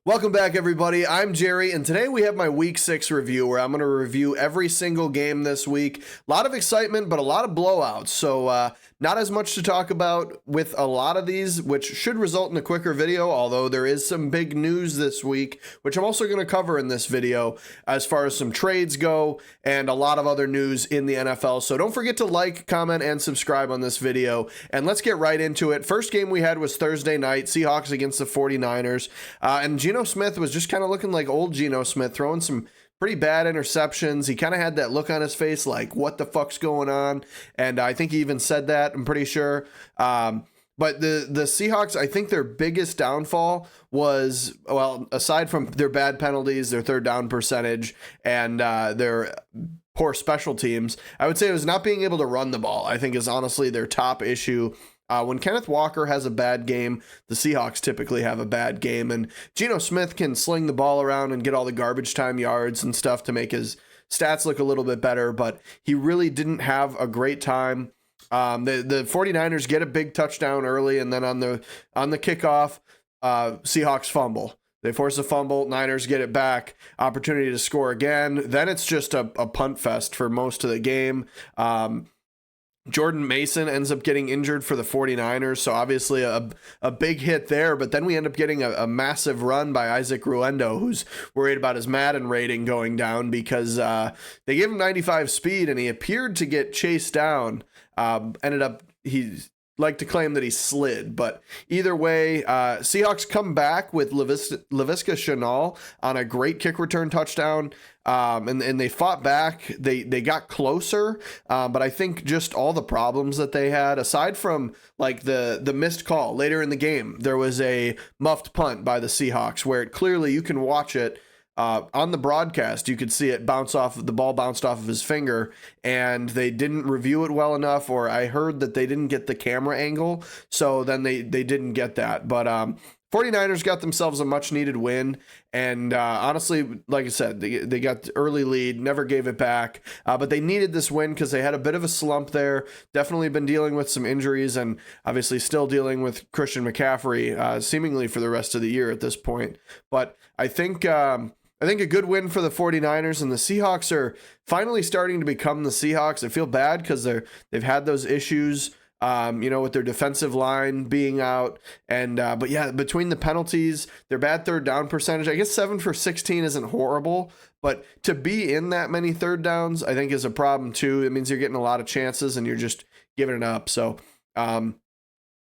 Welcome back, everybody. I'm Jerry, and today we have my Week 6 review where I'm going to review every single game this week. A lot of excitement, but a lot of blowouts, so not as much to talk about with a lot of these, which should result in a quicker video, although there is some big news this week, which I'm also going to cover in this video as far as some trades go and a lot of other news in the NFL. So don't forget to like, comment, and subscribe on this video, and let's get right into it. First game we had was Thursday night, Seahawks against the 49ers, and Geno Smith was just kind of looking like old Geno Smith, throwing some pretty bad interceptions. He kind of had that look on his face like, what the fuck's going on? And I think he even said that, I'm pretty sure. But the Seahawks, I think their biggest downfall was, well, aside from their bad penalties, their third down percentage, and their poor special teams, I would say it was not being able to run the ball, I think is honestly their top issue. When Kenneth Walker has a bad game, the Seahawks typically have a bad game, and Geno Smith can sling the ball around and get all the garbage time yards and stuff to make his stats look a little bit better, but he really didn't have a great time. The 49ers get a big touchdown early, and then on the kickoff, Seahawks fumble. They force a fumble, Niners get it back, opportunity to score again. Then it's just a punt fest for most of the game. Jordan Mason ends up getting injured for the 49ers, so obviously a big hit there, but then we end up getting a massive run by Isaac Ruendo, who's worried about his Madden rating going down because they gave him 95 speed, and he appeared to get chased down. Ended up, he's like to claim that he slid, but either way, Seahawks come back with Laviska Shenault on a great kick return touchdown, and they fought back. They got closer, but I think just all the problems that they had, aside from like the missed call later in the game, there was a muffed punt by the Seahawks where it clearly, you can watch it, on the broadcast, you could see it the ball bounced off of his finger, and they didn't review it well enough, or I heard that they didn't get the camera angle, so then they didn't get that. But 49ers got themselves a much needed win, and honestly, like I said, they got the early lead, never gave it back, but they needed this win because they had a bit of a slump there, definitely been dealing with some injuries, and obviously still dealing with Christian McCaffrey seemingly for the rest of the year at this point. But I think a good win for the 49ers, and the Seahawks are finally starting to become the Seahawks. I feel bad because they've had those issues, with their defensive line being out, and but yeah, between the penalties, their bad third down percentage, I guess 7 for 16 isn't horrible, but to be in that many third downs, I think is a problem too. It means you're getting a lot of chances and you're just giving it up. So,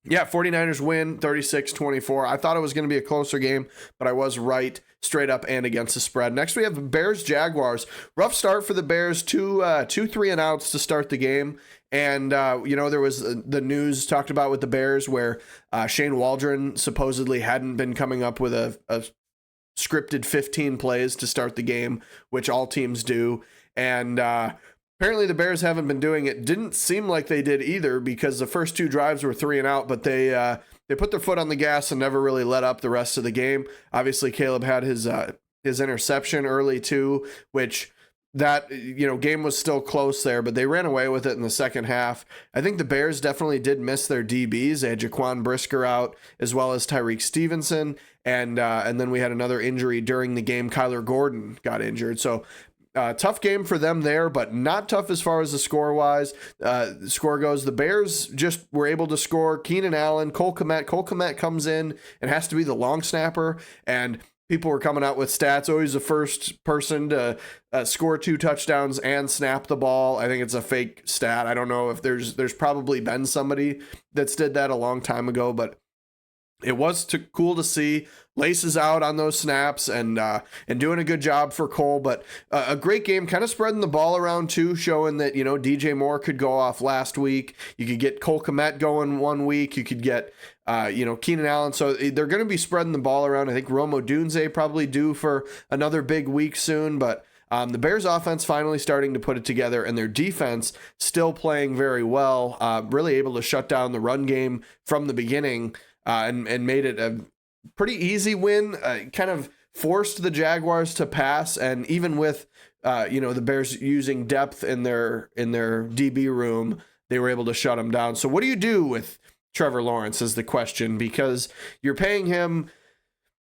yeah, 49ers win 36-24. I thought it was going to be a closer game, but I was right straight up and against the spread. Next, we have Bears-Jaguars. Rough start for the Bears, two 3-and-outs to start the game. And, there was the news talked about with the Bears where Shane Waldron supposedly hadn't been coming up with a scripted 15 plays to start the game, which all teams do. And apparently the Bears haven't been doing it. Didn't seem like they did either, because the first two drives were 3-and-out, but they put their foot on the gas and never really let up the rest of the game. Obviously, Caleb had his interception early too, which that, game was still close there, but they ran away with it in the second half. I think the Bears definitely did miss their DBs. They had Jaquan Brisker out, as well as Tyreek Stevenson, and then we had another injury during the game. Kyler Gordon got injured, so tough game for them there, but not tough as far as the score-wise. Score goes. The Bears just were able to score. Keenan Allen, Cole Kmet. Cole Kmet comes in and has to be the long snapper, and people were coming out with stats. Oh, he's the first person to score 2 touchdowns and snap the ball. I think it's a fake stat. I don't know if there's probably been somebody that's did that a long time ago, but it was cool to see. Laces out on those snaps and doing a good job for Cole, but a great game, kind of spreading the ball around too, showing that, DJ Moore could go off last week. You could get Cole Kmet going one week. You could get, Keenan Allen. So they're going to be spreading the ball around. I think Rome Odunze probably due for another big week soon, but the Bears offense finally starting to put it together, and their defense still playing very well, really able to shut down the run game from the beginning, and made it a pretty easy win, kind of forced the Jaguars to pass. And even with, the Bears using depth in their DB room, they were able to shut them down. So what do you do with Trevor Lawrence is the question, because you're paying him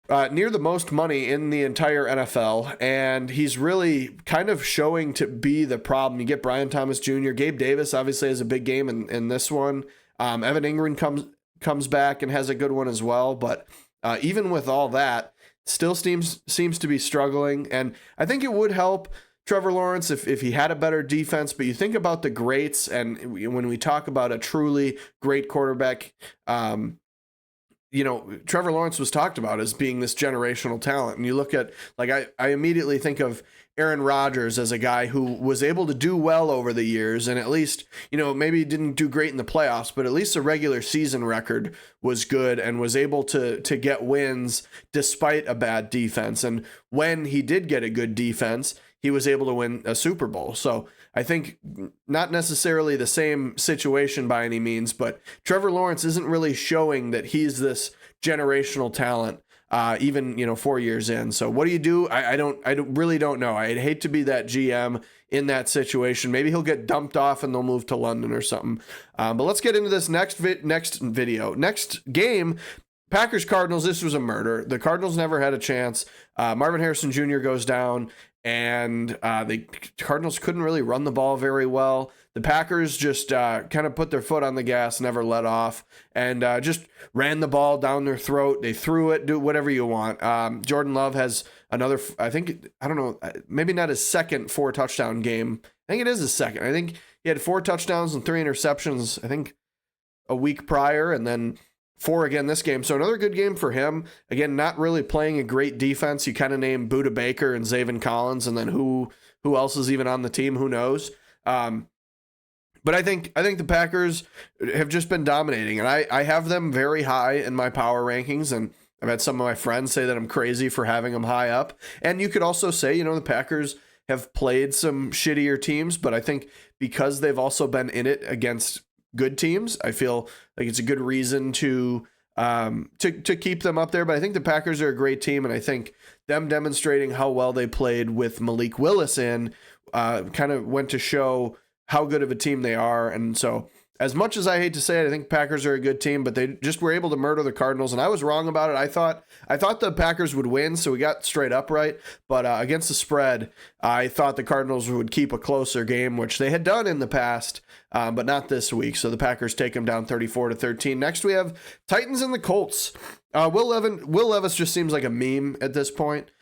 near the most money in the entire NFL, and he's really kind of showing to be the problem. You get Brian Thomas Jr., Gabe Davis obviously has a big game in this one. Evan Ingram comes back and has a good one as well, but even with all that, still seems to be struggling, and I think it would help Trevor Lawrence if he had a better defense. But you think about the greats, and when we talk about a truly great quarterback, Trevor Lawrence was talked about as being this generational talent. And you look at, like, I immediately think of Aaron Rodgers as a guy who was able to do well over the years, and at least, maybe didn't do great in the playoffs, but at least the regular season record was good and was able to get wins despite a bad defense. And when he did get a good defense, he was able to win a Super Bowl. So I think not necessarily the same situation by any means, but Trevor Lawrence isn't really showing that he's this generational talent, even 4 years in. So what do you do? I really don't know. I'd hate to be that GM in that situation. Maybe he'll get dumped off and they'll move to London or something. But let's get into this next game. Packers Cardinals. This was a murder. The Cardinals never had a chance. Marvin Harrison Jr. goes down, and the Cardinals couldn't really run the ball very well. The Packers just kind of put their foot on the gas, never let off, and just ran the ball down their throat. They threw it, do whatever you want. Jordan Love has another, maybe not his second 4-touchdown game. I think it is his second. I think he had 4 touchdowns and 3 interceptions, I think, a week prior, and then 4 again this game. So another good game for him. Again, not really playing a great defense. You kind of name Budda Baker and Zaven Collins, and then who else is even on the team? Who knows? But I think the Packers have just been dominating, and I have them very high in my power rankings, and I've had some of my friends say that I'm crazy for having them high up. And you could also say, the Packers have played some shittier teams, but I think because they've also been in it against good teams, I feel like it's a good reason to keep them up there. But I think the Packers are a great team, and I think them demonstrating how well they played with Malik Willis kind of went to show how good of a team they are. And so, as much as I hate to say it, I think Packers are a good team, but they just were able to murder the Cardinals, and I was wrong about it. I thought the Packers would win, so we got straight up right. But against the spread, I thought the Cardinals would keep a closer game, which they had done in the past, but not this week. So the Packers take them down 34-13. Next, we have Titans and the Colts. Will Levis just seems like a meme at this point.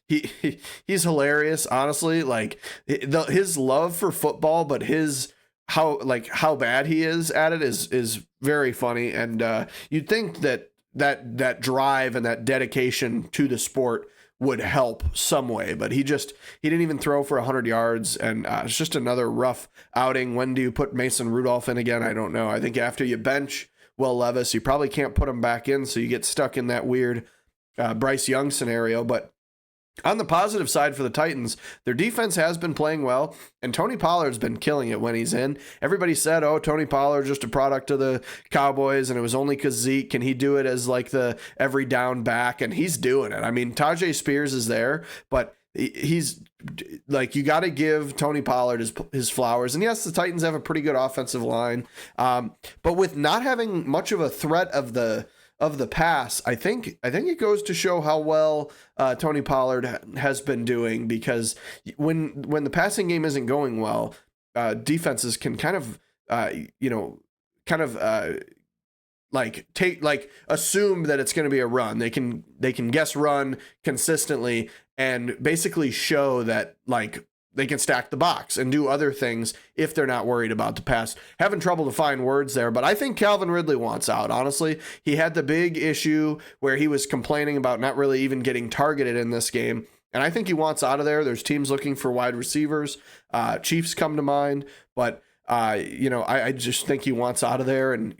He's hilarious, honestly. Like his love for football, but how bad he is at it is very funny. And you'd think that drive and that dedication to the sport would help some way, but he didn't even throw for 100 yards, and it's just another rough outing. When do you put Mason Rudolph in again? I don't know. I think after you bench Will Levis, you probably can't put him back in, so you get stuck in that weird Bryce Young scenario. But on the positive side for the Titans, their defense has been playing well, and Tony Pollard's been killing it when he's in. Everybody said, Tony Pollard's just a product of the Cowboys, and it was only because Zeke. Can he do it as like the every down back? And he's doing it. I mean, Tajay Spears is there, but he's like, you got to give Tony Pollard his flowers. And yes, the Titans have a pretty good offensive line, but with not having much of a threat of the pass, I think it goes to show how well Tony Pollard has been doing, because when the passing game isn't going well, defenses can kind of assume that it's going to be a run. They can guess run consistently and basically show that they can stack the box and do other things if they're not worried about the pass. Having trouble to find words there, but I think Calvin Ridley wants out, honestly. He had the big issue where he was complaining about not really even getting targeted in this game, and I think he wants out of there. There's teams looking for wide receivers. Chiefs come to mind, but I just think he wants out of there, and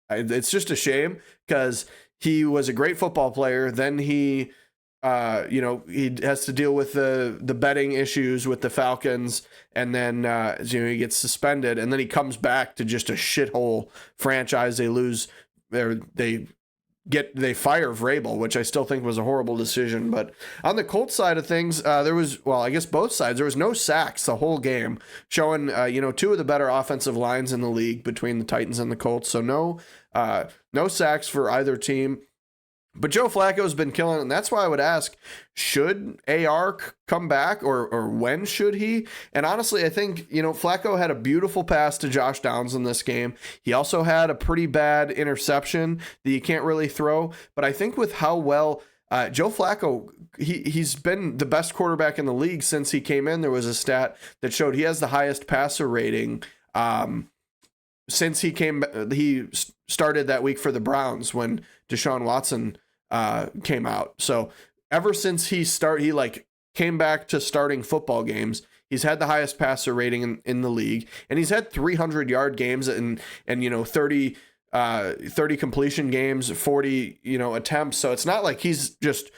it's just a shame because he was a great football player. Then he has to deal with the betting issues with the Falcons, and then he gets suspended, and then he comes back to just a shithole franchise. They lose, they fire Vrabel, which I still think was a horrible decision. But on the Colts side of things, there was, I guess both sides, there was no sacks the whole game, showing two of the better offensive lines in the league between the Titans and the Colts. So no sacks for either team. But Joe Flacco's been killing it, and that's why I would ask, should AR come back, or when should he? And honestly, I think, Flacco had a beautiful pass to Josh Downs in this game. He also had a pretty bad interception that you can't really throw. But I think with how well Joe Flacco, he's been the best quarterback in the league since he came in. There was a stat that showed he has the highest passer rating since he started that week for the Browns when Deshaun Watson came out. So ever since he came back to starting football games, he's had the highest passer rating in the league, and he's had 300-yard games and 30 completion games, 40 attempts. So it's not like he's just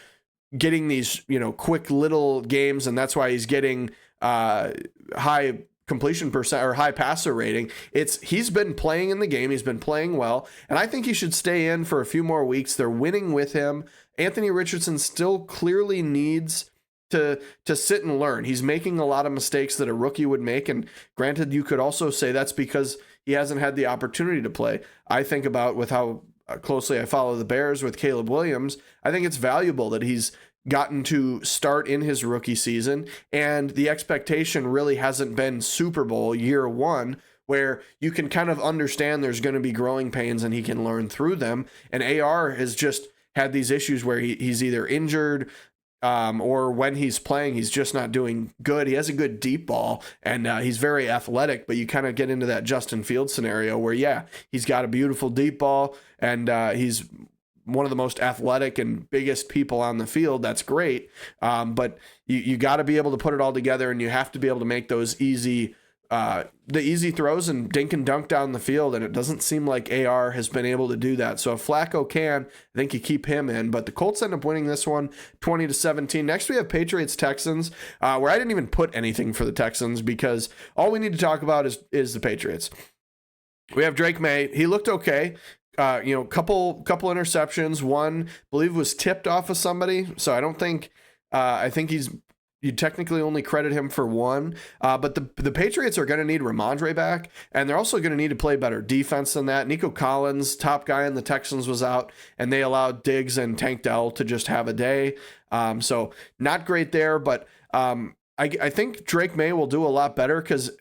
getting these quick little games, and that's why he's getting high completion percent or high passer rating. He's been playing in the game. He's been playing well, and I think he should stay in for a few more weeks. They're winning with him. Anthony Richardson still clearly needs to sit and learn. He's making a lot of mistakes that a rookie would make, and granted, you could also say that's because he hasn't had the opportunity to play. I think about with how closely I follow the Bears with Caleb Williams. I think it's valuable that he's gotten to start in his rookie season, and the expectation really hasn't been Super Bowl year one, where you can kind of understand there's going to be growing pains and he can learn through them. And AR has just had these issues where he's either injured or when he's playing, he's just not doing good. He has a good deep ball, and he's very athletic, but you kind of get into that Justin Fields scenario where, he's got a beautiful deep ball, and he's one of the most athletic and biggest people on the field. That's great. But you got to be able to put it all together, and you have to be able to make those easy throws and dink and dunk down the field. And it doesn't seem like AR has been able to do that. So if Flacco can, I think you keep him in, but the Colts end up winning this one 20-17. Next we have Patriots Texans, where I didn't even put anything for the Texans because all we need to talk about is the Patriots. We have Drake May. He looked okay. Couple interceptions. One, I believe, was tipped off of somebody. So I don't think, I think you technically only credit him for one. But the Patriots are going to need Ramondre back, and they're also going to need to play better defense than that. Nico Collins, top guy in the Texans, was out, and they allowed Diggs and Tank Dell to just have a day. So not great there, but I think Drake May will do a lot better because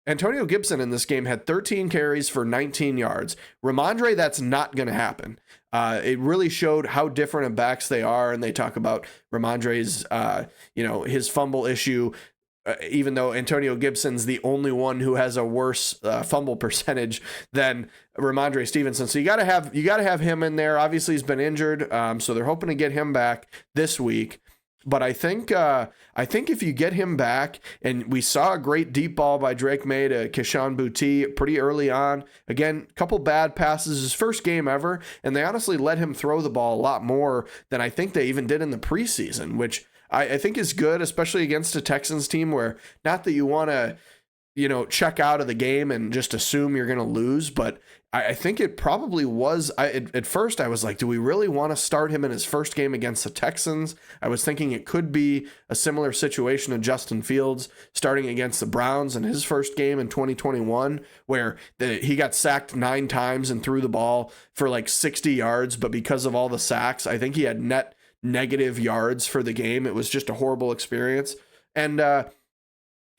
Antonio Gibson in this game had 13 carries for 19 yards. Ramondre, that's not going to happen. It really showed how different of backs they are, and they talk about Ramondre's, his fumble issue, even though Antonio Gibson's the only one who has a worse fumble percentage than Ramondre Stevenson. So you got to have him in there. Obviously, he's been injured, so they're hoping to get him back this week. But I think if you get him back, and we saw a great deep ball by Drake May to Kayshon Boutte pretty early on. Again, a couple bad passes, his first game ever, and they honestly let him throw the ball a lot more than I think they even did in the preseason, which I think is good, especially against a Texans team where not that you want to, check out of the game and just assume you're going to lose, but I think it probably was. At first, I was like, do we really want to start him in his first game against the Texans? I was thinking it could be a similar situation to Justin Fields starting against the Browns in his first game in 2021, where he got sacked 9 times and threw the ball for like 60 yards, but because of all the sacks, I think he had net negative yards for the game. It was just a horrible experience. And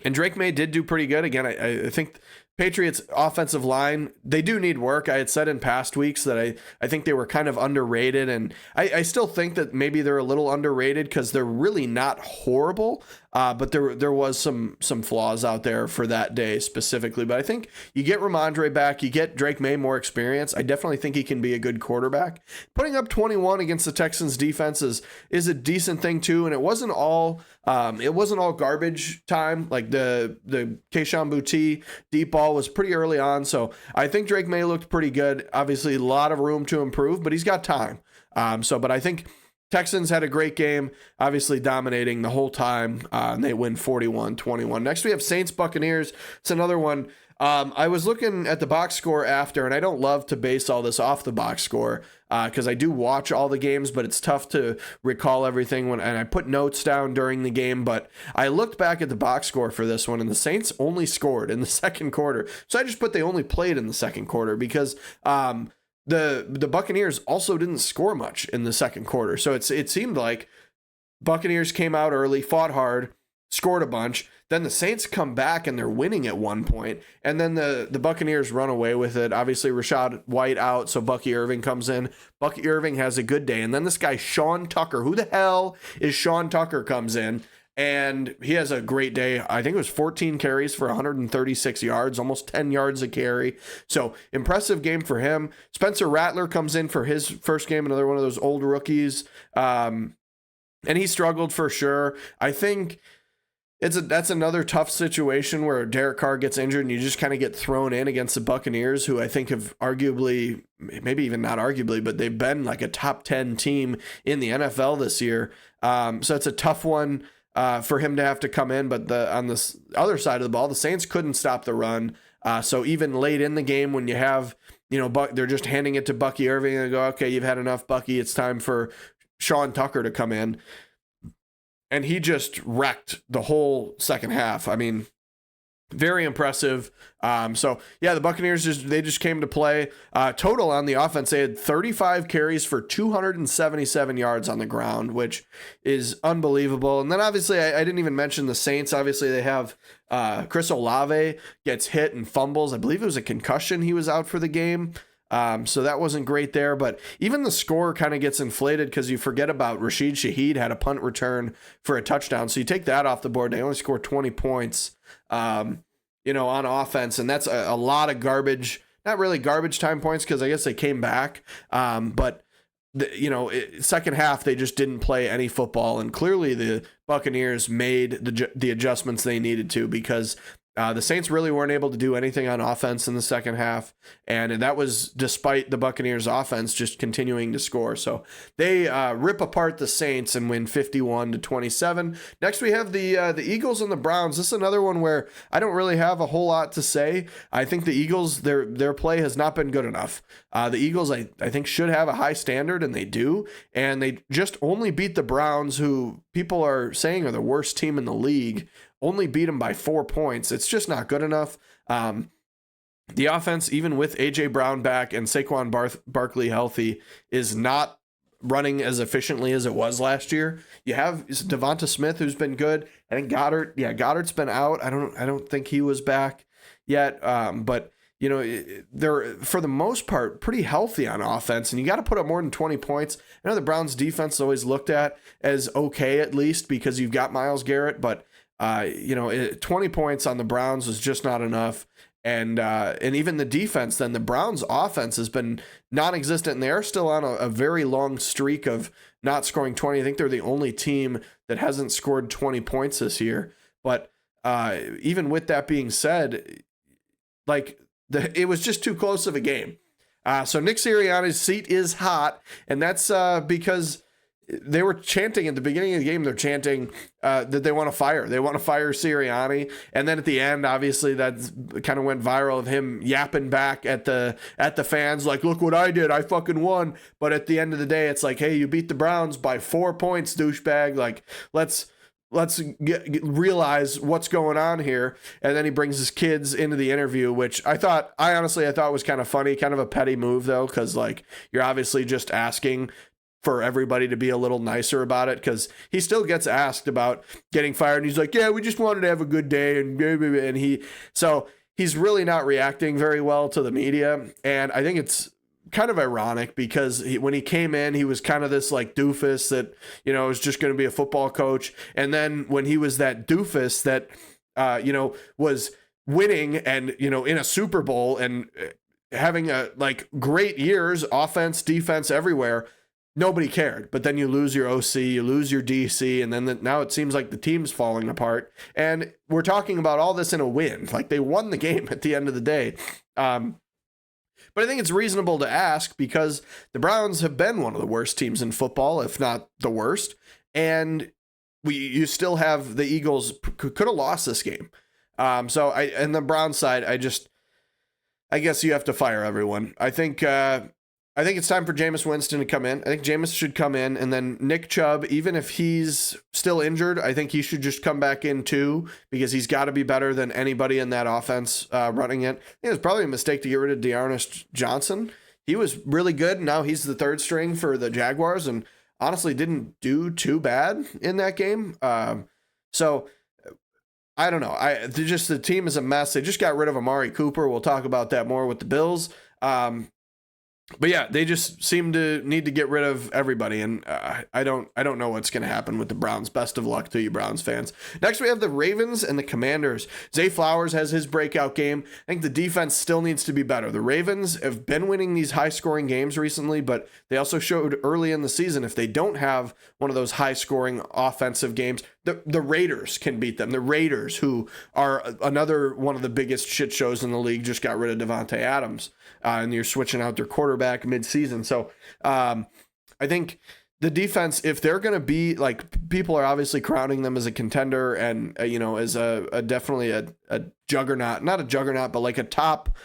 Drake May did do pretty good. Again, I think Patriots offensive line, they do need work. I had said in past weeks that I think they were kind of underrated, and I still think that maybe they're a little underrated because they're really not horrible, but there was some flaws out there for that day specifically. But I think you get Ramondre back, you get Drake May more experience. I definitely think he can be a good quarterback. Putting up 21 against the Texans defense is a decent thing too, and it wasn't all garbage time. Like the Kayshon Boutte deep ball was pretty early on, so I think Drake May looked pretty good. Obviously, a lot of room to improve, but he's got time. But I think Texans had a great game, obviously dominating the whole time, and they win 41-21. Next, we have Saints Buccaneers. It's another one. I was looking at the box score after, and I don't love to base all this off the box score because I do watch all the games, but it's tough to recall everything and I put notes down during the game. But I looked back at the box score for this one, and the Saints only scored in the second quarter. So I just put they only played in the second quarter because the Buccaneers also didn't score much in the second quarter. So it seemed like Buccaneers came out early, fought hard, scored a bunch. Then the Saints come back and they're winning at one point, and then the Buccaneers run away with it. Obviously, Rashad White out, so Bucky Irving comes in. Bucky Irving has a good day, and then this guy Sean Tucker, who the hell is Sean Tucker, comes in, and he has a great day. I think it was 14 carries for 136 yards, almost 10 yards a carry. So impressive game for him. Spencer Rattler comes in for his first game, another one of those old rookies, and he struggled for sure. I think that's another tough situation where Derek Carr gets injured and you just kind of get thrown in against the Buccaneers, who I think have arguably, maybe even not arguably, but they've been like a top 10 team in the NFL this year. So it's a tough one for him to have to come in. But on this other side of the ball, the Saints couldn't stop the run. So even late in the game, when you have, they're just handing it to Bucky Irving and go, okay, you've had enough, Bucky. It's time for Sean Tucker to come in. And he just wrecked the whole second half. I mean, very impressive. So yeah, the Buccaneers just came to play. Total on the offense, they had 35 carries for 277 yards on the ground, which is unbelievable. And then obviously, I didn't even mention the Saints. Obviously, they have Chris Olave gets hit and fumbles. I believe it was a concussion. He was out for the game. So that wasn't great there, but even the score kind of gets inflated because you forget about Rashid Shaheed had a punt return for a touchdown. So you take that off the board. They only scored 20 points, on offense. And that's a lot of garbage, not really garbage time points, because I guess they came back. But second half, they just didn't play any football. And clearly the Buccaneers made the adjustments they needed to, because the Saints really weren't able to do anything on offense in the second half, and that was despite the Buccaneers' offense just continuing to score. So they rip apart the Saints and win 51-27. Next, we have the Eagles and the Browns. This is another one where I don't really have a whole lot to say. I think the Eagles, their play has not been good enough. The Eagles, I think, should have a high standard, and they do, and they just only beat the Browns, who people are saying are the worst team in the league. Only beat them by 4 points. It's just not good enough. The offense, even with A.J. Brown back and Saquon Barkley healthy, is not running as efficiently as it was last year. You have Devonta Smith, who's been good. I think Goddard. Yeah, Goddard's been out. I don't think he was back yet. But they're, for the most part, pretty healthy on offense, and you got to put up more than 20 points. I know the Browns' defense is always looked at as okay, at least, because you've got Myles Garrett, but 20 points on the Browns was just not enough. And even the defense, then the Browns offense has been non-existent, and they are still on a very long streak of not scoring 20. I think they're the only team that hasn't scored 20 points this year. But even with that being said, it was just too close of a game. So Nick Sirianni's seat is hot, and that's because they were chanting at the beginning of the game. They're chanting that they want to fire. They want to fire Sirianni. And then at the end, obviously, that kind of went viral of him yapping back at the fans, like, look what I did. I fucking won. But at the end of the day, it's like, hey, you beat the Browns by 4 points, douchebag. Like, let's realize what's going on here. And then he brings his kids into the interview, which I honestly thought was kind of funny, kind of a petty move, though, because, like, you're obviously just asking for everybody to be a little nicer about it, because he still gets asked about getting fired, and he's like, yeah, we just wanted to have a good day, and he's really not reacting very well to the media. And I think it's kind of ironic, because when he came in, he was kind of this like doofus that is just going to be a football coach, and then when he was that doofus that was winning and in a Super Bowl and having a great years, offense, defense, everywhere, nobody cared. But then you lose your OC, you lose your DC, and then now it seems like the team's falling apart. And we're talking about all this in a win. Like, they won the game at the end of the day. But I think it's reasonable to ask, because the Browns have been one of the worst teams in football, if not the worst. And you still have the Eagles could have lost this game. So on the Browns side, I guess you have to fire everyone. I think it's time for Jameis Winston to come in. I think Jameis should come in, and then Nick Chubb, even if he's still injured, I think he should just come back in too, because he's got to be better than anybody in that offense running it. I think it was probably a mistake to get rid of Dearness Johnson. he was really good. Now he's the third string for the Jaguars, and honestly didn't do too bad in that game. So I don't know. The team is a mess. They just got rid of Amari Cooper. We'll talk about that more with the Bills. But yeah, they just seem to need to get rid of everybody, and I don't know what's going to happen with the Browns. Best of luck to you, Browns fans. Next, we have the Ravens and the Commanders. Zay Flowers has his breakout game. I think the defense still needs to be better. The Ravens have been winning these high-scoring games recently, but they also showed early in the season if they don't have one of those high-scoring offensive games, the Raiders can beat them. The Raiders, who are another one of the biggest shit shows in the league, just got rid of Devontae Adams, and you're switching out their quarterback mid-season. So I think the defense, if they're going to be like, people are obviously crowning them as a contender and as definitely a juggernaut, not a juggernaut, but like a top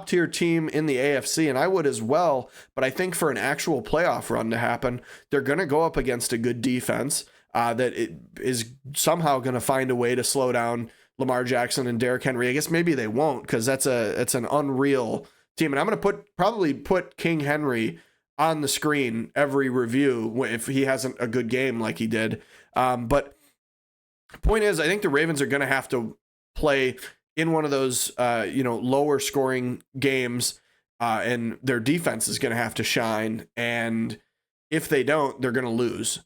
tier team in the AFC, and I would as well. But I think for an actual playoff run to happen, they're going to go up against a good defense that it is somehow going to find a way to slow down Lamar Jackson and Derrick Henry. I guess maybe they won't, because it's an unreal team. And I'm going to probably put King Henry on the screen every review if he hasn't a good game like he did. But point is, I think the Ravens are going to have to play in one of those lower scoring games, and their defense is going to have to shine. And if they don't, they're going to lose,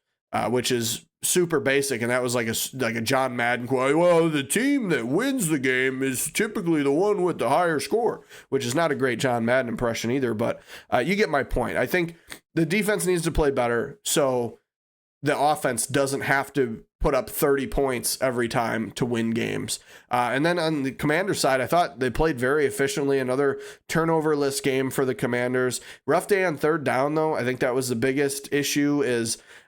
which is super basic. And that was like a John Madden quote. Well, the team that wins the game is typically the one with the higher score, which is not a great John Madden impression either. But you get my point. I think the defense needs to play better so the offense doesn't have to put up 30 points every time to win games. And then on the Commanders side, I thought they played very efficiently. Another turnover-less game for the Commanders. Rough day on third down, though. I think that was the biggest issue.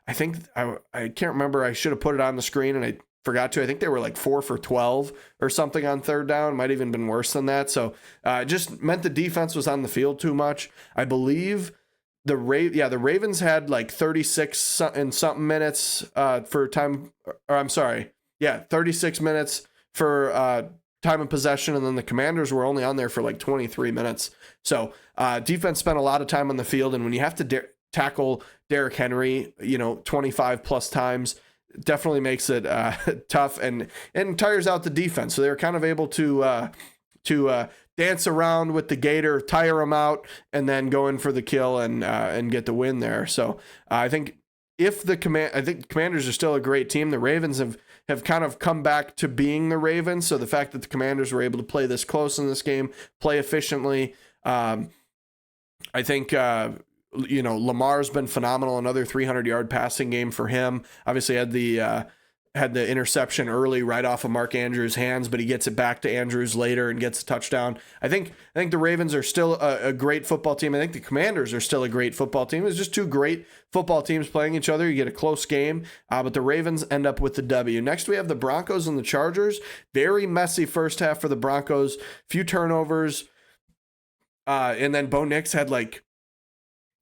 I can't remember. I should have put it on the screen and I forgot to. I think they were like 4 for 12 or something on third down. Might even been worse than that. So it just meant the defense was on the field too much. I believe the Ravens had like 36 and something minutes for time. Or I'm sorry. Yeah, 36 minutes for time of possession, and then the Commanders were only on there for like 23 minutes. So defense spent a lot of time on the field, and when you have to tackle Derrick Henry, 25 plus times, definitely makes it tough and tires out the defense. So they were kind of able to dance around with the gator, tire him out, and then go in for the kill and get the win there. So I think the Commanders are still a great team. The Ravens have kind of come back to being the Ravens. So the fact that the Commanders were able to play this close in this game, play efficiently, I think Lamar's been phenomenal. Another 300-yard passing game for him. Obviously had the interception early right off of Mark Andrews' hands, but he gets it back to Andrews later and gets a touchdown. I think the Ravens are still a great football team. I think the Commanders are still a great football team. It's just two great football teams playing each other. You get a close game, but the Ravens end up with the W. Next, we have the Broncos and the Chargers. Very messy first half for the Broncos. Few turnovers. And then Bo Nix had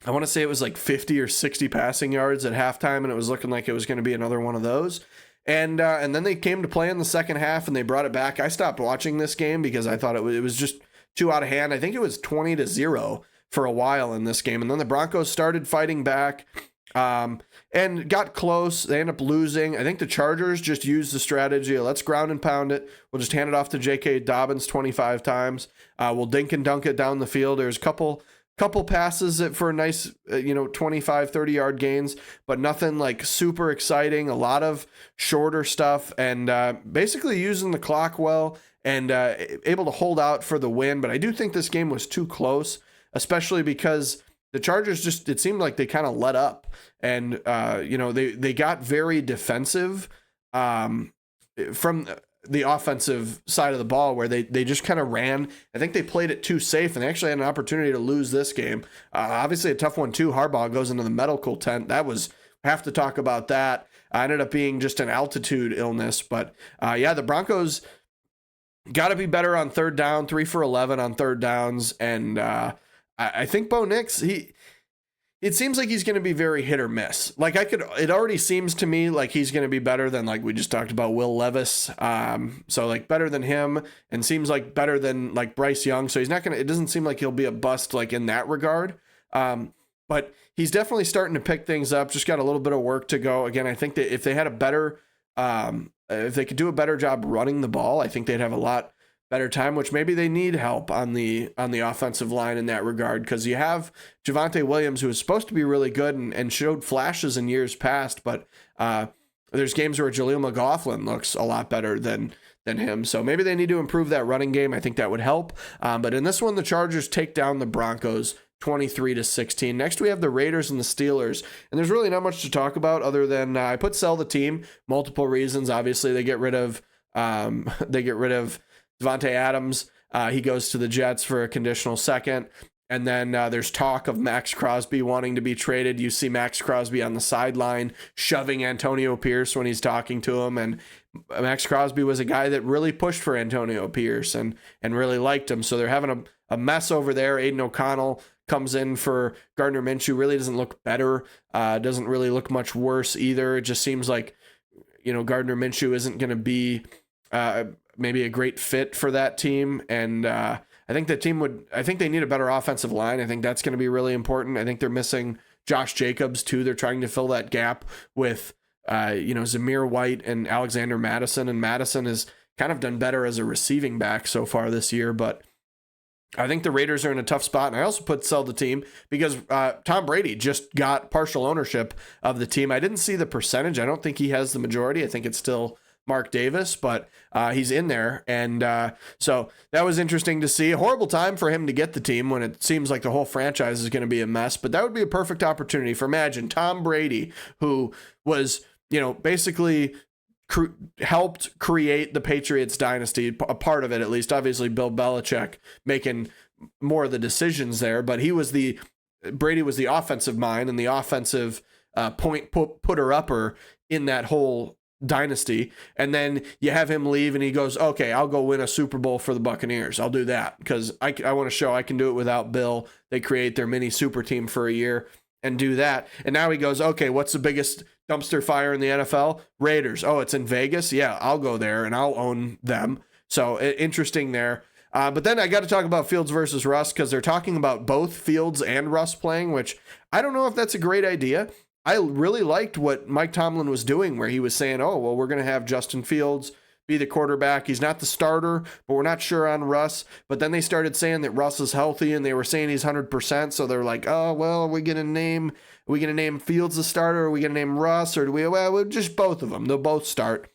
I want to say it was like 50 or 60 passing yards at halftime, and it was looking like it was going to be another one of those. And then they came to play in the second half, and they brought it back. I stopped watching this game because I thought it was just too out of hand. I think it was 20-0 for a while in this game, and then the Broncos started fighting back and got close. They ended up losing. I think the Chargers just used the strategy of let's ground and pound it. We'll just hand it off to J.K. Dobbins 25 times. We'll dink and dunk it down the field. There's a couple passes for a nice 25 30-yard gains, but nothing like super exciting. A lot of shorter stuff, and basically using the clock well and able to hold out for the win. But I do think this game was too close, especially because the Chargers it seemed like they kind of let up, and they got very defensive from the offensive side of the ball, where they just kind of ran. I think they played it too safe, and they actually had an opportunity to lose this game. Obviously a tough one too. Harbaugh goes into the medical tent. Have to talk about that. Ended up being just an altitude illness, but the Broncos got to be better on third down. 3 for 11 on third downs, and I think Bo Nix, it seems like he's going to be very hit or miss. Like it already seems to me like he's going to be better than, like we just talked about, Will Levis. So like better than him, and seems like better than like Bryce Young. So it doesn't seem like he'll be a bust like in that regard. But he's definitely starting to pick things up. Just got a little bit of work to go. Again, I think that if they had a better, if they could do a better job running the ball, I think they'd have a lot better time, which maybe they need help on the offensive line in that regard, because you have Javonte Williams, who is supposed to be really good and showed flashes in years past, but there's games where Jaleel McLaughlin looks a lot better than him. So maybe they need to improve that running game. I think that would help. But in this one, the Chargers take down the Broncos 23-16. Next, we have the Raiders and the Steelers, and there's really not much to talk about other than I put sell the team. Multiple reasons. Obviously, they get rid of Devontae Adams. He goes to the Jets for a conditional second. And then there's talk of Max Crosby wanting to be traded. You see Max Crosby on the sideline shoving Antonio Pierce when he's talking to him. And Max Crosby was a guy that really pushed for Antonio Pierce and really liked him. So they're having a mess over there. Aiden O'Connell comes in for Gardner Minshew. Really doesn't look better. Doesn't really look much worse either. It just seems like, Gardner Minshew isn't going to be maybe a great fit for that team. And I think the team I think they need a better offensive line. I think that's going to be really important. I think they're missing Josh Jacobs too. They're trying to fill that gap with, Zamir White and Alexander Mattison. And Mattison has kind of done better as a receiving back so far this year, but I think the Raiders are in a tough spot. And I also put sell the team because Tom Brady just got partial ownership of the team. I didn't see the percentage. I don't think he has the majority. I think it's still Mark Davis, but he's in there. And so that was interesting to see. A horrible time for him to get the team when it seems like the whole franchise is going to be a mess, but that would be a perfect opportunity for, imagine, Tom Brady, who was, basically helped create the Patriots dynasty, a part of it at least. Obviously, Bill Belichick making more of the decisions there, but Brady was the offensive mind and the offensive point putter-upper in that whole dynasty. And then you have him leave and he goes, okay, I'll go win a Super Bowl for the Buccaneers. I'll do that because I want to show I can do it without Bill. They create their mini super team for a year and do that. And now he goes, okay, what's the biggest dumpster fire in the NFL? Raiders. Oh, it's in Vegas? Yeah, I'll go there and I'll own them. So interesting there. But then I got to talk about Fields versus Russ because they're talking about both Fields and Russ playing, which I don't know if that's a great idea. I really liked what Mike Tomlin was doing where he was saying, oh, well, we're going to have Justin Fields be the quarterback. He's not the starter, but we're not sure on Russ. But then they started saying that Russ is healthy and they were saying he's 100%. So they're like, oh, well, are we going to name Fields the starter? Or are we going to name Russ? Or we'll just both of them. They'll both start,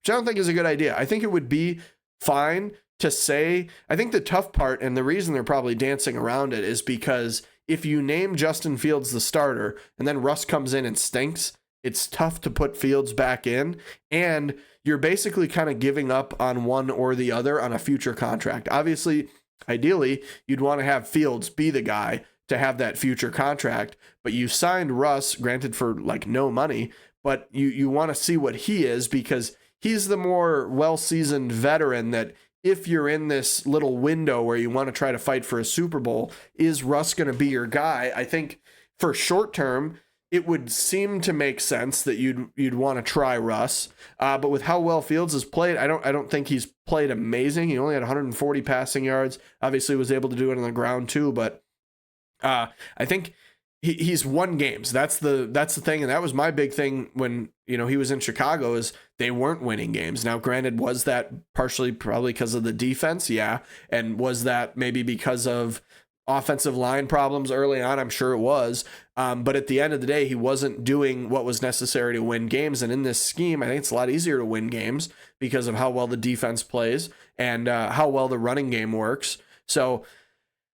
which I don't think is a good idea. I think it would be fine to say, I think the tough part and the reason they're probably dancing around it is because if you name Justin Fields the starter and then Russ comes in and stinks, it's tough to put Fields back in, and you're basically kind of giving up on one or the other on a future contract. Obviously, ideally, you'd want to have Fields be the guy to have that future contract, but you signed Russ, granted for like no money, but you want to see what he is because he's the more well-seasoned veteran that if you're in this little window where you want to try to fight for a Super Bowl, is Russ going to be your guy? I think for short term, it would seem to make sense that you'd want to try Russ, but with how well Fields has played, I don't think he's played amazing. He only had 140 passing yards. Obviously, was able to do it on the ground too, but I think he's won games. That's the thing, and that was my big thing when he was in Chicago is they weren't winning games. Now, granted, was that partially probably because of the defense? Yeah, and was that maybe because of offensive line problems early on? I'm sure it was. But at the end of the day, he wasn't doing what was necessary to win games. And in this scheme, I think it's a lot easier to win games because of how well the defense plays and how well the running game works. So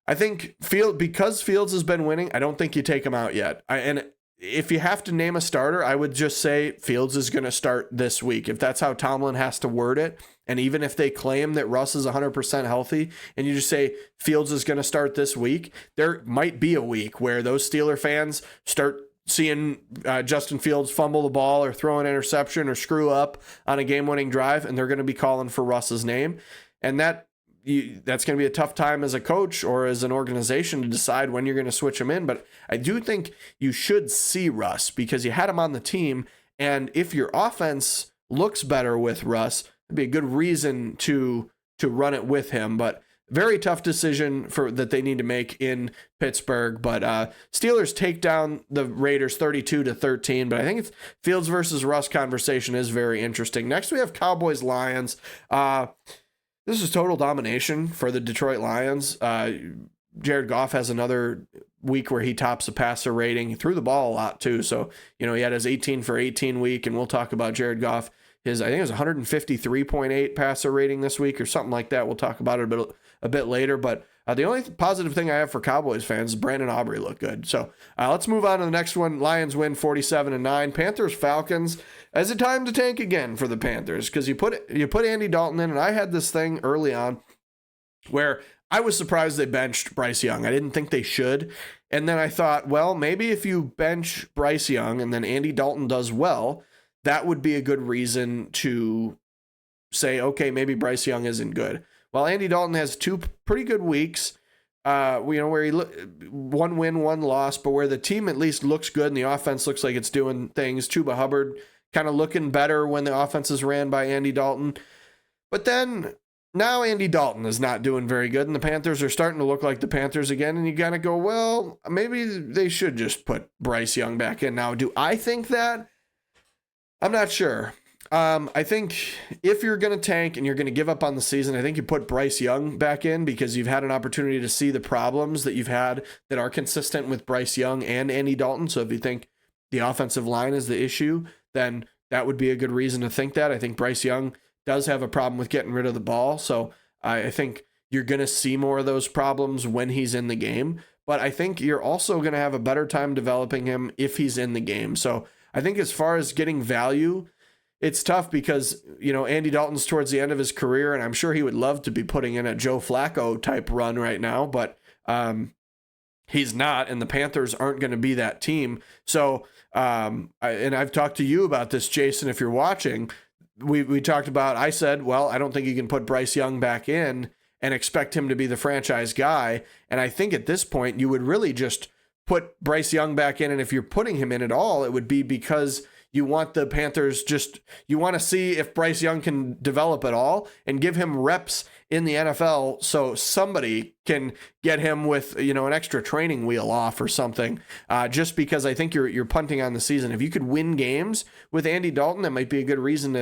I think because Fields has been winning, I don't think you take him out yet. And if you have to name a starter, I would just say Fields is going to start this week. If that's how Tomlin has to word it, and even if they claim that Russ is 100% healthy, and you just say Fields is going to start this week, there might be a week where those Steeler fans start seeing Justin Fields fumble the ball or throw an interception or screw up on a game-winning drive, and they're going to be calling for Russ's name. And that that's going to be a tough time as a coach or as an organization to decide when you're going to switch him in. But I do think you should see Russ because you had him on the team. And if your offense looks better with Russ, it'd be a good reason to run it with him. But very tough decision that they need to make in Pittsburgh. But Steelers take down the Raiders 32-13. But I think it's Fields versus Russ conversation is very interesting. Next, we have Cowboys-Lions. This is total domination for the Detroit Lions. Jared Goff has another week where he tops the passer rating. He threw the ball a lot too. So, he had his 18 for 18 week, and we'll talk about Jared Goff. I think it was 153.8 passer rating this week or something like that. We'll talk about it a bit later. But the only positive thing I have for Cowboys fans is Brandon Aubrey looked good. So let's move on to the next one. Lions win 47-9. Panthers Falcons. Is it time to tank again for the Panthers? Because you put Andy Dalton in, and I had this thing early on where I was surprised they benched Bryce Young. I didn't think they should. And then I thought, well, maybe if you bench Bryce Young and then Andy Dalton does well, that would be a good reason to say, okay, maybe Bryce Young isn't good. Well, Andy Dalton has 2 pretty good weeks, where he one win, 1 loss, but where the team at least looks good and the offense looks like it's doing things. Chuba Hubbard kind of looking better when the offense is ran by Andy Dalton. But then now Andy Dalton is not doing very good, and the Panthers are starting to look like the Panthers again, and you got to go, well, maybe they should just put Bryce Young back in. Now, do I think that? I'm not sure. I think if you're going to tank and you're going to give up on the season, I think you put Bryce Young back in because you've had an opportunity to see the problems that you've had that are consistent with Bryce Young and Andy Dalton. So if you think the offensive line is the issue, then that would be a good reason to think that. I think Bryce Young does have a problem with getting rid of the ball. So I think you're going to see more of those problems when he's in the game. But I think you're also going to have a better time developing him if he's in the game. So I think as far as getting value, it's tough because, Andy Dalton's towards the end of his career, and I'm sure he would love to be putting in a Joe Flacco type run right now, but he's not, and the Panthers aren't going to be that team. So, and I've talked to you about this, Jason, if you're watching. We talked about, I said, well, I don't think you can put Bryce Young back in and expect him to be the franchise guy. And I think at this point, you would really just put Bryce Young back in, and if you're putting him in at all, it would be because you want the Panthers you want to see if Bryce Young can develop at all and give him reps in the NFL so somebody can get him with, an extra training wheel off or something, just because I think you're punting on the season. If you could win games with Andy Dalton, that might be a good reason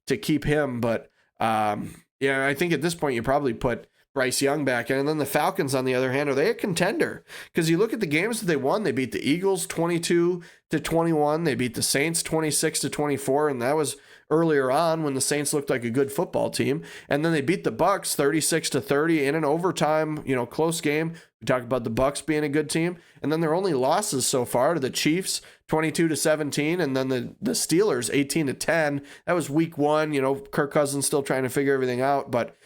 to keep him. But, I think at this point you probably put Bryce Young back in. And then the Falcons, on the other hand, are they a contender? Because you look at the games that they won. They beat the Eagles 22-21. They beat the Saints 26-24, and that was earlier on when the Saints looked like a good football team. And then they beat the Bucs 36-30 in an overtime, close game. We talked about the Bucs being a good team. And then their only losses so far to the Chiefs 22-17, and then the Steelers 18-10. That was week 1. Kirk Cousins still trying to figure everything out, but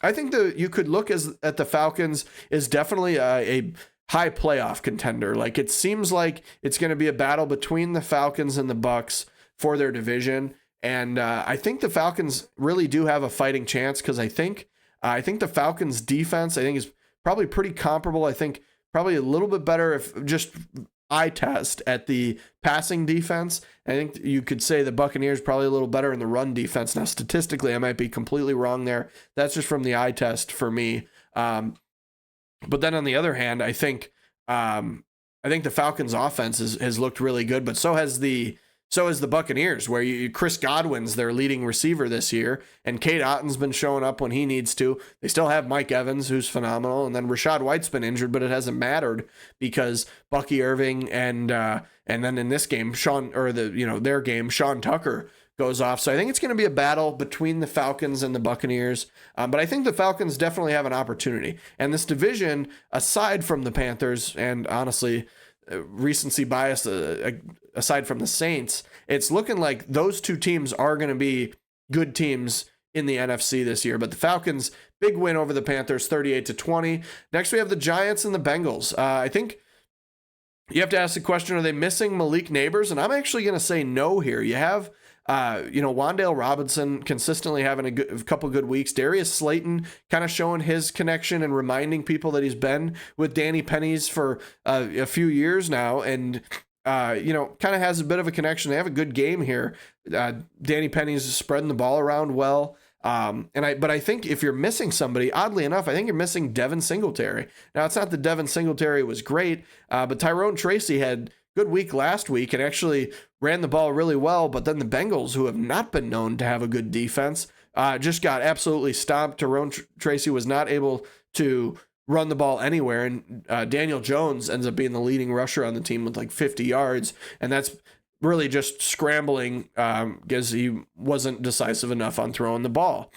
I think that you could look at the Falcons as definitely a high playoff contender. Like, it seems like it's going to be a battle between the Falcons and the Bucs for their division. And I think the Falcons really do have a fighting chance because I think the Falcons defense, is probably pretty comparable. I think probably a little bit better if just eye test at the passing defense. I think you could say the Buccaneers probably a little better in the run defense. Now, statistically, I might be completely wrong there. That's just from the eye test for me. But then on the other hand, I think the Falcons offense has looked really good, but so has the Buccaneers, where Chris Godwin's their leading receiver this year, and Cade Otton's been showing up when he needs to. They still have Mike Evans, who's phenomenal, and then Rachaad White's been injured, but it hasn't mattered because Bucky Irving and then in this game, their game, Sean Tucker goes off. So I think it's going to be a battle between the Falcons and the Buccaneers, but I think the Falcons definitely have an opportunity. And this division, aside from the Panthers, and honestly, recency bias aside from the Saints, it's looking like those two teams are going to be good teams in the NFC this year. But the Falcons, big win over the Panthers, 38-20. Next, we have the Giants and the Bengals. I think you have to ask the question, are they missing Malik Neighbors? And I'm actually going to say no here. You have Wan'Dale Robinson consistently having a couple good weeks. Darius Slayton kind of showing his connection and reminding people that he's been with Danny Pennies for a few years now, and kind of has a bit of a connection. They have a good game here. Danny Pennies is spreading the ball around well. But I think if you're missing somebody, oddly enough, I think you're missing Devin Singletary. Now, it's not that Devin Singletary was great, but Tyrone Tracy had good week last week and actually ran the ball really well. But then the Bengals, who have not been known to have a good defense, just got absolutely stomped. Tyrone Tracy was not able to run the ball anywhere, and Daniel Jones ends up being the leading rusher on the team with like 50 yards, and that's really just scrambling because he wasn't decisive enough on throwing the ball.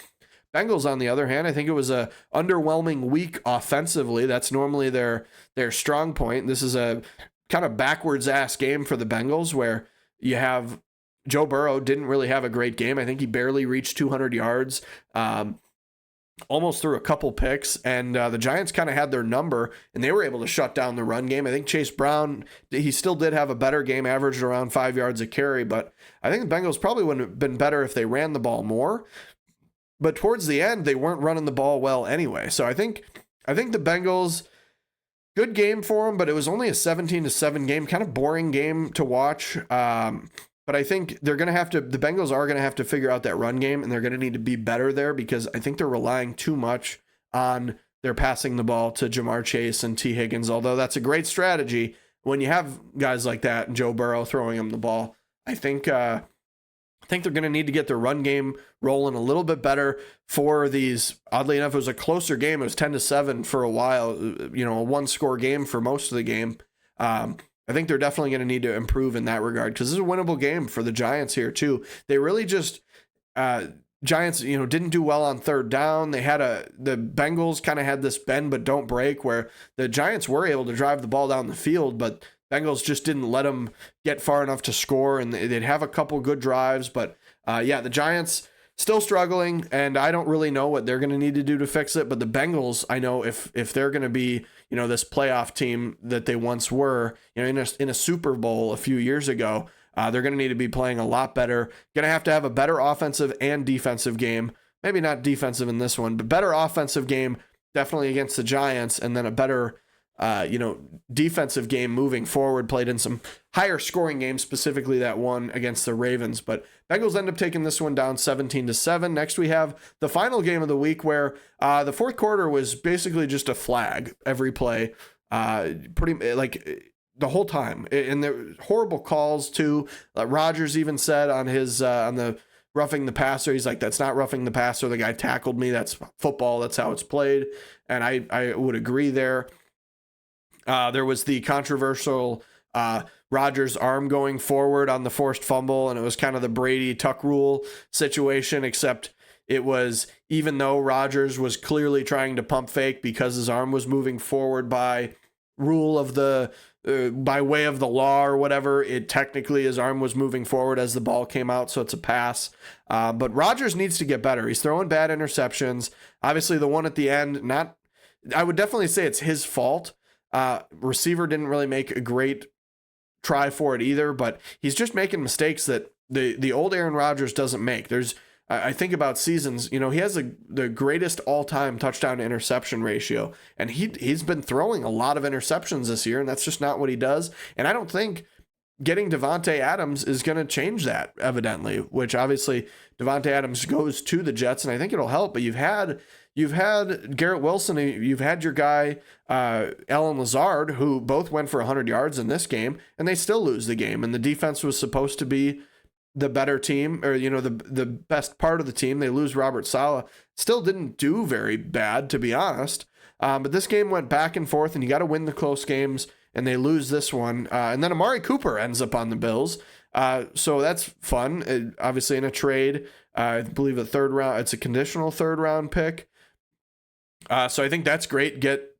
Bengals, on the other hand, I think it was a underwhelming week offensively. That's normally their strong point. This is a kind of backwards ass game for the Bengals, where you have Joe Burrow didn't really have a great game. I think he barely reached 200 yards. Almost threw a couple picks, and the Giants kind of had their number, and they were able to shut down the run game. I think Chase Brown, he still did have a better game, averaged around 5 yards a carry, but I think the Bengals probably would have been better if they ran the ball more. But towards the end, they weren't running the ball well anyway. So I think the Bengals, good game for them, but it was only a 17-7 game, kind of boring game to watch. But I think the Bengals are going to have to figure out that run game, and they're going to need to be better there, because I think they're relying too much on their passing the ball to Jamar Chase and T. Higgins, although that's a great strategy when you have guys like that and Joe Burrow throwing them the ball. I think they're going to need to get their run game rolling a little bit better for these. Oddly enough, it was a closer game. It was 10-7 for a while, a one-score game for most of the game. I think they're definitely going to need to improve in that regard, because this is a winnable game for the Giants here too. They really just Giants, didn't do well on third down. The Bengals kind of had this bend but don't break, where the Giants were able to drive the ball down the field, but Bengals just didn't let them get far enough to score, and they'd have a couple good drives. But the Giants still struggling, and I don't really know what they're going to need to do to fix it. But the Bengals, I know if they're going to be, this playoff team that they once were, in a Super Bowl a few years ago, they're going to need to be playing a lot better. Going to have a better offensive and defensive game. Maybe not defensive in this one, but better offensive game definitely against the Giants, and then a better defensive game moving forward, played in some higher scoring games, specifically that one against the Ravens. But Bengals end up taking this one down 17-7. Next, we have the final game of the week, where the fourth quarter was basically just a flag every play, pretty like the whole time. And there were horrible calls too. Rodgers even said on his on the roughing the passer, he's like, "That's not roughing the passer. The guy tackled me. That's football. That's how it's played." And I would agree there. There was the controversial Rodgers' arm going forward on the forced fumble, and it was kind of the Brady Tuck rule situation, except it was, even though Rodgers was clearly trying to pump fake because his arm was moving forward by rule of the by way of the law or whatever, it technically, his arm was moving forward as the ball came out, so it's a pass. But Rodgers needs to get better. He's throwing bad interceptions. Obviously, the one at the end, I would definitely say it's his fault. Receiver didn't really make a great try for it either, but he's just making mistakes that the old Aaron Rodgers doesn't make. I think about seasons, he has the greatest all-time touchdown to interception ratio, and he's been throwing a lot of interceptions this year, and that's just not what he does. And I don't think getting Davante Adams is going to change that, evidently, which obviously Davante Adams goes to the Jets, and I think it'll help. But you've had Garrett Wilson, you've had your guy Allen Lazard, who both went for 100 yards in this game, and they still lose the game. And the defense was supposed to be the better team, or the best part of the team. They lose Robert Saleh. Still didn't do very bad, to be honest. But this game went back and forth, and you got to win the close games, and they lose this one. And then Amari Cooper ends up on the Bills. So that's fun. Obviously in a trade, I believe a third round, it's a conditional third round pick. So I think that's great. Get,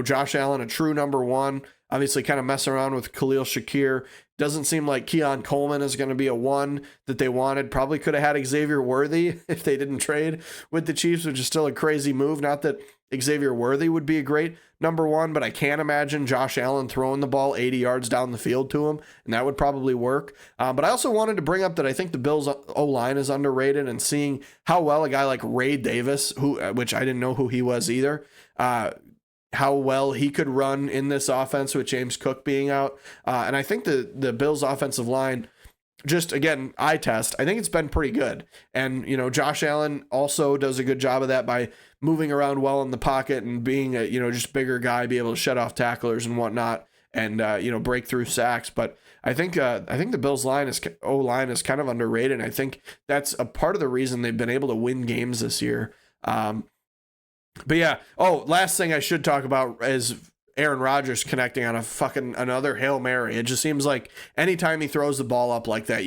Josh Allen, a true number one, obviously kind of mess around with Khalil Shakir. Doesn't seem like Keon Coleman is going to be a one that they wanted. Probably could have had Xavier Worthy if they didn't trade with the Chiefs, which is still a crazy move. Not that Xavier Worthy would be a great number one, but I can't imagine Josh Allen throwing the ball 80 yards down the field to him, and that would probably work. But I also wanted to bring up that I think the Bills' O-line is underrated, and seeing how well a guy like Ray Davis, which I didn't know who he was either, how well he could run in this offense with James Cook being out. And I think the Bills' offensive line, just again, eye test, I think it's been pretty good. And, Josh Allen also does a good job of that by moving around well in the pocket and being a, just bigger guy, be able to shut off tacklers and whatnot and, break through sacks. But I think the Bills' O-line is kind of underrated. And I think that's a part of the reason they've been able to win games this year. But yeah. Oh, last thing I should talk about is Aaron Rodgers connecting on another Hail Mary. It just seems like anytime he throws the ball up like that,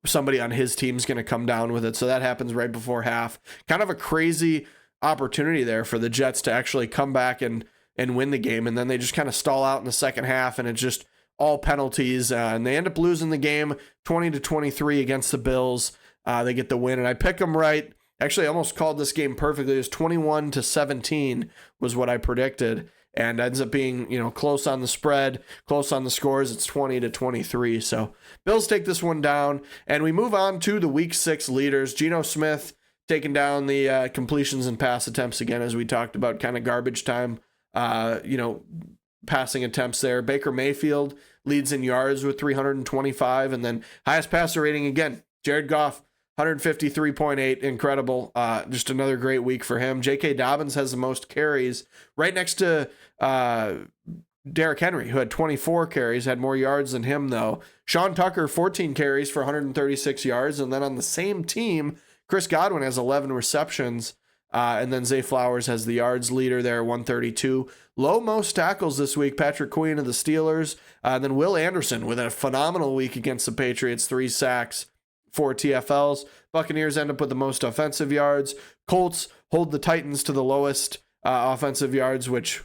somebody on his team's going to come down with it. So that happens right before half. Kind of a crazy opportunity there for the Jets to actually come back and win the game. And then they just kind of stall out in the second half, and it's just all penalties. And they end up losing the game 20-23 against the Bills. They get the win, and I pick them right. Actually, I almost called this game perfectly. It was 21-17 was what I predicted, and ends up being, close on the spread, close on the scores. It's 20-23. So Bills take this one down, and we move on to the Week 6 leaders. Geno Smith taking down the completions and pass attempts again, as we talked about, kind of garbage time, passing attempts there. Baker Mayfield leads in yards with 325, and then highest passer rating again, Jared Goff, 153.8, incredible. Just another great week for him. J.K. Dobbins has the most carries, right next to Derrick Henry, who had 24 carries, had more yards than him, though. Sean Tucker, 14 carries for 136 yards. And then on the same team, Chris Godwin has 11 receptions. And then Zay Flowers has the yards leader there, 132. Low most tackles this week, Patrick Queen of the Steelers. And then Will Anderson with a phenomenal week against the Patriots, 3 sacks. 4 TFLs. Buccaneers end up with the most offensive yards. Colts hold the Titans to the lowest offensive yards, which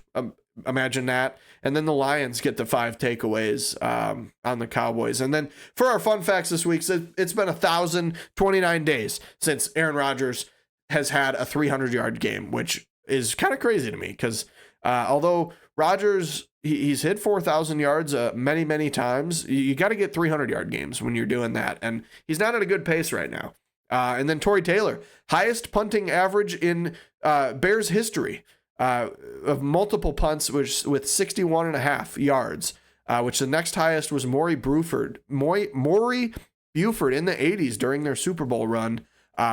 imagine that. And then the Lions get the 5 takeaways on the Cowboys. And then for our fun facts this week, it's been 1,029 days since Aaron Rodgers has had a 300-yard game, which is kind of crazy to me because although Rodgers, he's hit 4,000 yards many, many times. You got to get 300-yard games when you're doing that, and he's not at a good pace right now. And then Torrey Taylor, highest punting average in Bears history of multiple punts, with 61.5 yards, which the next highest was Maury Buford in the 80s during their Super Bowl run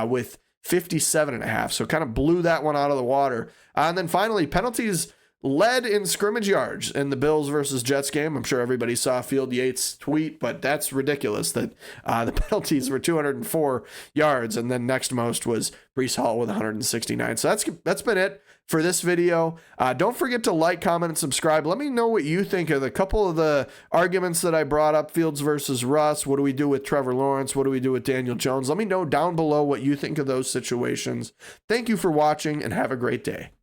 with 57.5. So kind of blew that one out of the water. And then finally, penalties led in scrimmage yards in the Bills versus Jets game. I'm sure everybody saw Field Yates' tweet, but that's ridiculous that the penalties were 204 yards, and then next most was Breece Hall with 169. So that's been it for this video. Don't forget to like, comment, and subscribe. Let me know what you think of the couple of the arguments that I brought up, Fields versus Russ. What do we do with Trevor Lawrence? What do we do with Daniel Jones? Let me know down below what you think of those situations. Thank you for watching, and have a great day.